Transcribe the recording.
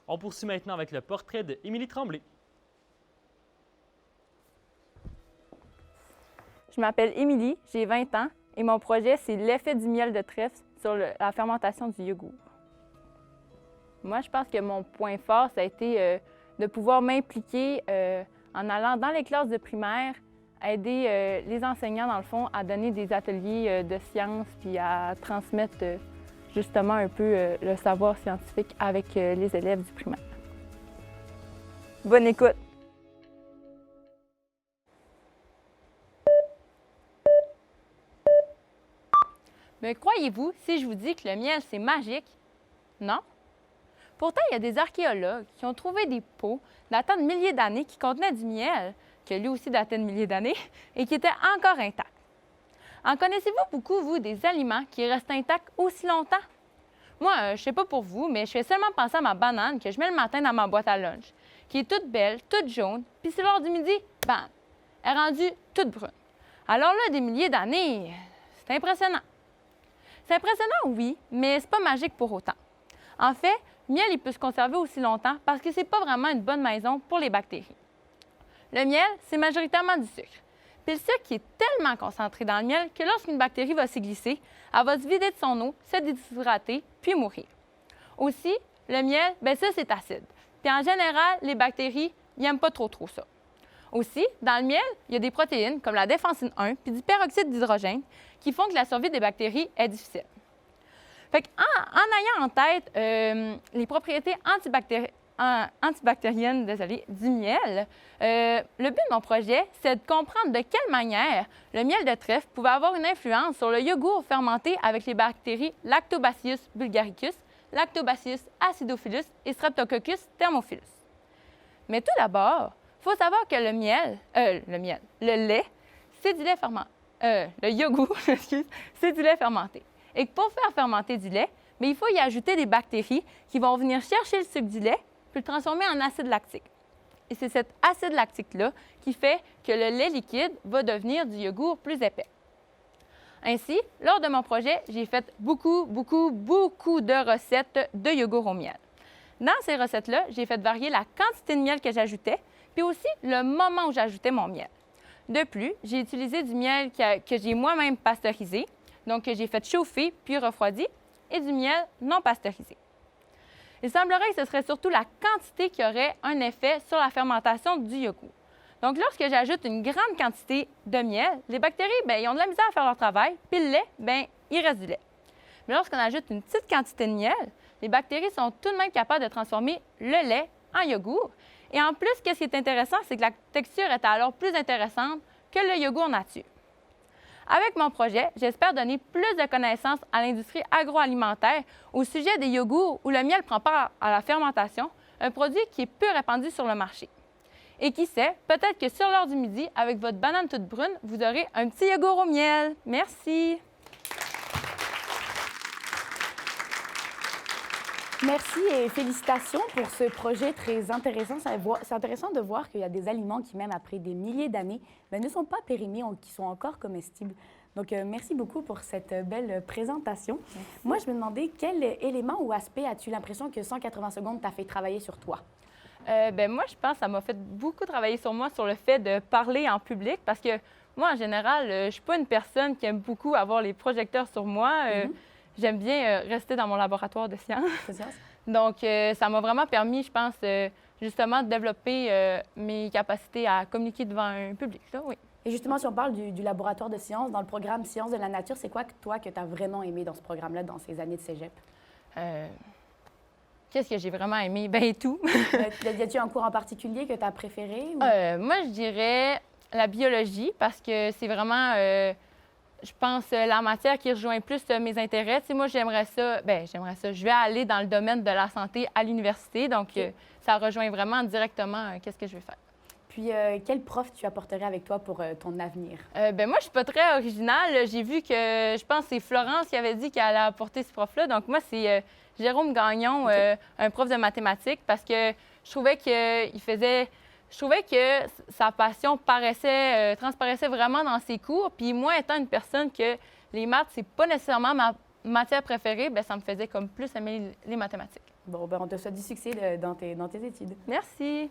On poursuit maintenant avec le portrait de Émilie Tremblay. Je m'appelle Émilie, j'ai 20 ans et mon projet, c'est l'effet du miel de trèfle sur la fermentation du yogourt. Moi, je pense que mon point fort, ça a été de pouvoir m'impliquer en allant dans les classes de primaire, aider les enseignants, dans le fond, à donner des ateliers de sciences puis à transmettre justement un peu le savoir scientifique avec les élèves du primaire. Bonne écoute! Mais croyez-vous si je vous dis que le miel, c'est magique? Non? Pourtant, il y a des archéologues qui ont trouvé des pots datant de milliers d'années qui contenaient du miel, que lui aussi datait de milliers d'années, et qui étaient encore intacts. En connaissez-vous beaucoup, vous, des aliments qui restent intacts aussi longtemps? Moi, je ne sais pas pour vous, mais je fais seulement penser à ma banane que je mets le matin dans ma boîte à lunch, qui est toute belle, toute jaune, puis c'est l'heure du midi, bam, elle est rendue toute brune. Alors là, des milliers d'années, c'est impressionnant. C'est impressionnant, oui, mais c'est pas magique pour autant. En fait, le miel, il peut se conserver aussi longtemps parce que c'est pas vraiment une bonne maison pour les bactéries. Le miel, c'est majoritairement du sucre. Puis le sucre qui est tellement concentré dans le miel que lorsqu'une bactérie va s'y glisser, elle va se vider de son eau, se déshydrater, puis mourir. Aussi, le miel, bien ça, c'est acide. Puis en général, les bactéries, ils n'aiment pas trop ça. Aussi, dans le miel, il y a des protéines comme la déphensine 1 puis du peroxyde d'hydrogène qui font que la survie des bactéries est difficile. Fait en ayant en tête les propriétés antibactériennes du miel, le but de mon projet, c'est de comprendre de quelle manière le miel de trèfle pouvait avoir une influence sur le yogourt fermenté avec les bactéries Lactobacillus bulgaricus, Lactobacillus acidophilus et Streptococcus thermophilus. Mais tout d'abord, il faut savoir que le lait, c'est du lait fermenté. Le yogourt, c'est du lait fermenté. Et que pour faire fermenter du lait, mais il faut y ajouter des bactéries qui vont venir chercher le sucre du lait puis le transformer en acide lactique. Et c'est cet acide lactique-là qui fait que le lait liquide va devenir du yogourt plus épais. Ainsi, lors de mon projet, j'ai fait beaucoup de recettes de yogourt au miel. Dans ces recettes-là, j'ai fait varier la quantité de miel que j'ajoutais, puis aussi le moment où j'ajoutais mon miel. De plus, j'ai utilisé du miel que j'ai moi-même pasteurisé, donc que j'ai fait chauffer puis refroidi, et du miel non pasteurisé. Il semblerait que ce serait surtout la quantité qui aurait un effet sur la fermentation du yogourt. Donc, lorsque j'ajoute une grande quantité de miel, les bactéries, bien, ils ont de la misère à faire leur travail, puis le lait, bien, il reste du lait. Mais lorsqu'on ajoute une petite quantité de miel, les bactéries sont tout de même capables de transformer le lait en yogourt. Et en plus, ce qui est intéressant, c'est que la texture est alors plus intéressante que le yogourt nature. Avec mon projet, j'espère donner plus de connaissances à l'industrie agroalimentaire au sujet des yogourts où le miel prend part à la fermentation, un produit qui est peu répandu sur le marché. Et qui sait, peut-être que sur l'heure du midi, avec votre banane toute brune, vous aurez un petit yogourt au miel. Merci! Merci et félicitations pour ce projet très intéressant. C'est intéressant de voir qu'il y a des aliments qui, même après des milliers d'années, ne sont pas périmés, qui sont encore comestibles. Donc, merci beaucoup pour cette belle présentation. Merci. Moi, je me demandais quel élément ou aspect as-tu l'impression que 180 secondes t'a fait travailler sur toi? Moi, je pense que ça m'a fait beaucoup travailler sur moi, sur le fait de parler en public, parce que moi, en général, je ne suis pas une personne qui aime beaucoup avoir les projecteurs sur moi. J'aime bien rester dans mon laboratoire de sciences. Donc, ça m'a vraiment permis, je pense, justement, de développer mes capacités à communiquer devant un public. Là, oui. Et justement, si on parle du laboratoire de sciences, dans le programme Sciences de la nature, c'est quoi, toi, que tu as vraiment aimé dans ce programme-là, dans ces années de cégep? Qu'est-ce que j'ai vraiment aimé? Bien, tout. Y a-t-il un cours en particulier que tu as préféré? Ou... Moi, je dirais la biologie, parce que c'est vraiment... je pense, la matière qui rejoint plus mes intérêts. Tu sais, moi, j'aimerais ça. Je vais aller dans le domaine de la santé à l'université. Donc, ça rejoint vraiment directement qu'est-ce que je vais faire. Puis, quel prof tu apporterais avec toi pour ton avenir? Moi, je suis pas très originale. J'ai vu que, je pense, c'est Florence qui avait dit qu'elle allait apporter ce prof-là. Donc, moi, c'est Jérôme Gagnon, un prof de mathématiques, parce que je trouvais qu'il faisait... Je trouvais que sa passion transparaissait vraiment dans ses cours. Puis moi, étant une personne que les maths, c'est pas nécessairement matière préférée, ben, ça me faisait comme plus aimer les mathématiques. Bon, ben, on te souhaite du succès dans tes études. Merci.